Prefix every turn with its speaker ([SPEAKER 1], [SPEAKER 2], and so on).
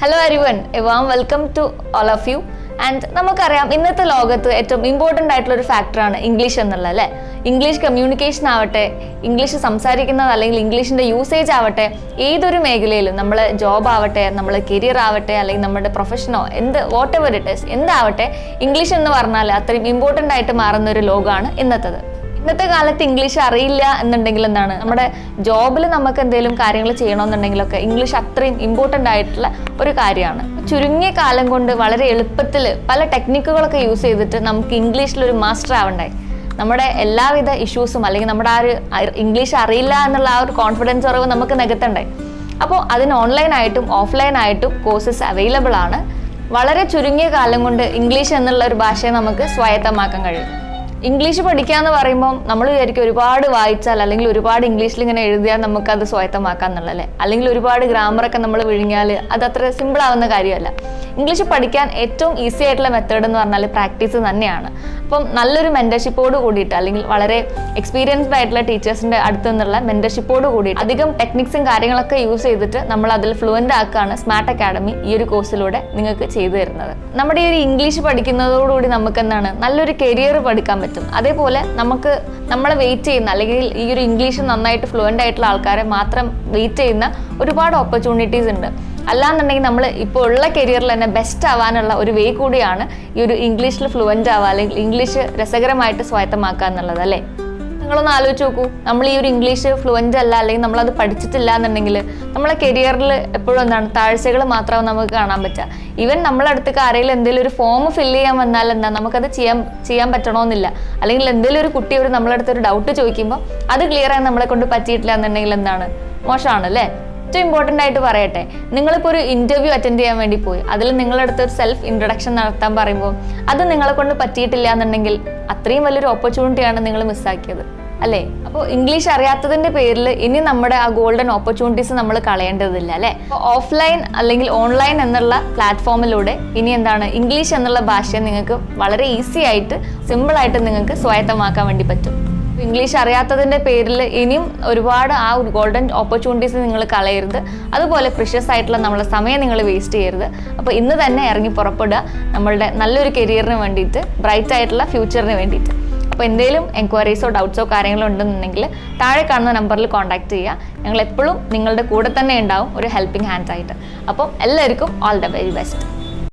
[SPEAKER 1] Hello everyone, a warm welcome to all of you. And നമുക്കറിയാം ഇന്നത്തെ ലോകത്ത് ഏറ്റവും ഇമ്പോർട്ടൻ്റ് ആയിട്ടുള്ള ഒരു ഫാക്ടറാണ് ഇംഗ്ലീഷ് എന്നുള്ളത് അല്ലേ. ഇംഗ്ലീഷ് കമ്മ്യൂണിക്കേഷൻ ആവട്ടെ, ഇംഗ്ലീഷ് സംസാരിക്കുന്നത് അല്ലെങ്കിൽ ഇംഗ്ലീഷിൻ്റെ യൂസേജ് ആവട്ടെ, ഏതൊരു മേഖലയിലും നമ്മൾ ജോബ് ആവട്ടെ, നമ്മൾ കരിയർ ആവട്ടെ, അല്ലെങ്കിൽ നമ്മുടെ പ്രൊഫഷനോ വാട്ട് എവർ ഇറ്റ് ഈസ് എന്താവട്ടെ, ഇംഗ്ലീഷ് എന്ന് പറഞ്ഞാൽ അത്രയും ഇമ്പോർട്ടൻ്റ് ആയിട്ട് മാറുന്ന ഒരു ലോകമാണ് ഇന്നത്തേത്. ഇന്നത്തെ കാലത്ത് ഇംഗ്ലീഷ് അറിയില്ല എന്നുണ്ടെങ്കിൽ എന്താണ്, നമ്മുടെ ജോബിൽ നമുക്ക് എന്തെങ്കിലും കാര്യങ്ങൾ ചെയ്യണമെന്നുണ്ടെങ്കിലൊക്കെ ഇംഗ്ലീഷ് അത്രയും ഇമ്പോർട്ടൻ്റ് ആയിട്ടുള്ള ഒരു കാര്യമാണ്. ചുരുങ്ങിയ കാലം കൊണ്ട് വളരെ എളുപ്പത്തിൽ പല ടെക്നിക്കുകളൊക്കെ യൂസ് ചെയ്തിട്ട് നമുക്ക് ഇംഗ്ലീഷിലൊരു മാസ്റ്റർ ആവണ്ടേ. നമ്മുടെ എല്ലാവിധ ഇഷ്യൂസും അല്ലെങ്കിൽ നമ്മുടെ ഇംഗ്ലീഷ് അറിയില്ല എന്നുള്ള ഒരു കോൺഫിഡൻസ് കുറവ് നമുക്ക് നികത്തണ്ടേ. അപ്പോൾ അതിന് ഓൺലൈനായിട്ടും ഓഫ്ലൈനായിട്ടും കോഴ്സസ് അവൈലബിൾ ആണ്. വളരെ ചുരുങ്ങിയ കാലം കൊണ്ട് ഇംഗ്ലീഷ് എന്നുള്ള ഒരു ഭാഷയെ നമുക്ക് സ്വായത്തമാക്കാൻ കഴിയും. ഇംഗ്ലീഷ് പഠിക്കുക എന്ന് പറയുമ്പം നമ്മൾ വിചാരിക്കും ഒരുപാട് വായിച്ചാൽ അല്ലെങ്കിൽ ഒരുപാട് ഇംഗ്ലീഷിൽ ഇങ്ങനെ എഴുതിയാൽ നമുക്കത് സ്വായത്തമാക്കാം എന്നുള്ളതല്ലേ, അല്ലെങ്കിൽ ഒരുപാട് ഗ്രാമറൊക്കെ നമ്മൾ വിഴുങ്ങിയാൽ അത് അത്ര സിമ്പിൾ ആവുന്ന കാര്യമല്ല. ഇംഗ്ലീഷ് പഠിക്കാൻ ഏറ്റവും ഈസി ആയിട്ടുള്ള മെത്തേഡ് എന്ന് പറഞ്ഞാൽ പ്രാക്ടീസ് തന്നെയാണ്. അപ്പം നല്ലൊരു മെൻറ്റർഷിപ്പോട് കൂടിയിട്ട് അല്ലെങ്കിൽ വളരെ എക്സ്പീരിയൻസ്ഡ് ആയിട്ടുള്ള ടീച്ചേഴ്സിൻ്റെ അടുത്ത് നിന്നുള്ള മെൻറ്റർഷിപ്പോട് കൂടിയിട്ട് അധികം ടെക്നിക്സും കാര്യങ്ങളൊക്കെ യൂസ് ചെയ്തിട്ട് നമ്മൾ അതിൽ ഫ്ലുവൻ്റ് ആക്കുകയാണ് സ്മാർട്ട് അക്കാഡമി ഈ ഒരു കോഴ്സിലൂടെ നിങ്ങൾക്ക് ചെയ്തു തരുന്നത്. നമ്മുടെ ഈ ഒരു ഇംഗ്ലീഷ് പഠിക്കുന്നതോടുകൂടി നമുക്ക് എന്താണ് നല്ലൊരു കരിയർ പഠിക്കാൻ പറ്റും. അതേപോലെ നമുക്ക് നമ്മളെ വെയിറ്റ് ചെയ്യുന്ന അല്ലെങ്കിൽ ഈ ഒരു ഇംഗ്ലീഷ് നന്നായിട്ട് ഫ്ലുവൻ്റ് ആയിട്ടുള്ള ആൾക്കാരെ മാത്രം വെയിറ്റ് ചെയ്യുന്ന ഒരുപാട് ഓപ്പർച്യൂണിറ്റീസ് ഉണ്ട്. അല്ലാന്നുണ്ടെങ്കിൽ നമ്മൾ ഇപ്പോൾ ഉള്ള കരിയറിൽ തന്നെ ബെസ്റ്റ് ആവാനുള്ള ഒരു വേ കൂടിയാണ് ഈ ഒരു ഇംഗ്ലീഷിൽ ഫ്ലുവൻ്റ് ആവുക അല്ലെങ്കിൽ ഇംഗ്ലീഷ് രസകരമായിട്ട് സ്വായത്തമാക്കുക എന്നുള്ളത് അല്ലേ. നിങ്ങളൊന്ന് ആലോചിച്ച് നോക്കൂ, നമ്മൾ ഈ ഒരു ഇംഗ്ലീഷ് ഫ്ലുവൻ്റ് അല്ല അല്ലെങ്കിൽ നമ്മളത് പഠിച്ചിട്ടില്ല എന്നുണ്ടെങ്കിൽ നമ്മളെ കരിയറിൽ എപ്പോഴും എന്താണ് താഴ്ചകൾ മാത്രമേ നമുക്ക് കാണാൻ പറ്റുക. ഈവൻ നമ്മളെ അടുത്തേക്ക് ആരെങ്കിലും എന്തെങ്കിലും ഒരു ഫോം ഫില്ല് ചെയ്യാൻ വന്നാൽ എന്താ നമുക്കത് ചെയ്യാൻ പറ്റണമെന്നില്ല. അല്ലെങ്കിൽ എന്തെങ്കിലും ഒരു കുട്ടി നമ്മളെ അടുത്ത് ഒരു ഡൗട്ട് ചോദിക്കുമ്പോൾ അത് ക്ലിയർ ആയി നമ്മളെ കൊണ്ട് പറ്റിയിട്ടില്ല എന്നുണ്ടെങ്കിൽ എന്താണ് മോശമാണ് അല്ലേ. ഏറ്റവും ഇമ്പോർട്ടൻ്റ് ആയിട്ട് പറയട്ടെ, നിങ്ങളിപ്പോൾ ഒരു ഇൻ്റർവ്യൂ അറ്റൻഡ് ചെയ്യാൻ വേണ്ടി പോയി, അതിൽ നിങ്ങളടുത്ത് ഒരു സെൽഫ് ഇൻട്രൊഡക്ഷൻ നടത്താൻ പറയുമ്പോൾ അത് നിങ്ങളെ കൊണ്ട് പറ്റിയിട്ടില്ല എന്നുണ്ടെങ്കിൽ അത്രയും വലിയൊരു ഓപ്പർച്യൂണിറ്റിയാണ് നിങ്ങൾ മിസ്സാക്കിയത് അല്ലേ. അപ്പോൾ ഇംഗ്ലീഷ് അറിയാത്തതിൻ്റെ പേരിൽ ഇനി നമ്മുടെ ആ ഗോൾഡൻ ഓപ്പർച്യൂണിറ്റീസ് നമ്മൾ കളയേണ്ടതില്ല അല്ലേ. അപ്പോൾ ഓഫ്ലൈൻ അല്ലെങ്കിൽ ഓൺലൈൻ എന്നുള്ള പ്ലാറ്റ്ഫോമിലൂടെ ഇനി എന്താണ് ഇംഗ്ലീഷ് എന്നുള്ള ഭാഷയെ നിങ്ങൾക്ക് വളരെ ഈസി ആയിട്ട് സിമ്പിളായിട്ട് നിങ്ങൾക്ക് സ്വായത്തമാക്കാൻ വേണ്ടി പറ്റും. ഇംഗ്ലീഷ് അറിയാത്തതിൻ്റെ പേരിൽ ഇനിയും ഒരുപാട് ആ ഒരു ഗോൾഡൻ ഓപ്പർച്യൂണിറ്റീസ് നിങ്ങൾ കളയരുത്. അതുപോലെ പ്രിഷ്യസ് ആയിട്ടുള്ള നമ്മളെ സമയം നിങ്ങൾ വേസ്റ്റ് ചെയ്യരുത്. അപ്പോൾ ഇന്ന് തന്നെ ഇറങ്ങി പുറപ്പെടുക നമ്മളുടെ നല്ലൊരു കരിയറിന് വേണ്ടിയിട്ട്, ബ്രൈറ്റ് ആയിട്ടുള്ള ഫ്യൂച്ചറിന് വേണ്ടിയിട്ട്. അപ്പോൾ എന്തെങ്കിലും എൻക്വയറീസോ ഡൗട്ട്സോ കാര്യങ്ങളോ ഉണ്ടെന്നുണ്ടെങ്കിൽ താഴെ കാണുന്ന നമ്പറിൽ കോൺടാക്ട് ചെയ്യുക. ഞങ്ങൾ എപ്പോഴും നിങ്ങളുടെ കൂടെ തന്നെ ഉണ്ടാവും ഒരു ഹെൽപ്പിംഗ് ഹാൻഡ് ആയിട്ട്. അപ്പോൾ എല്ലാവർക്കും ഓൾ ദ വെരി ബെസ്റ്റ്.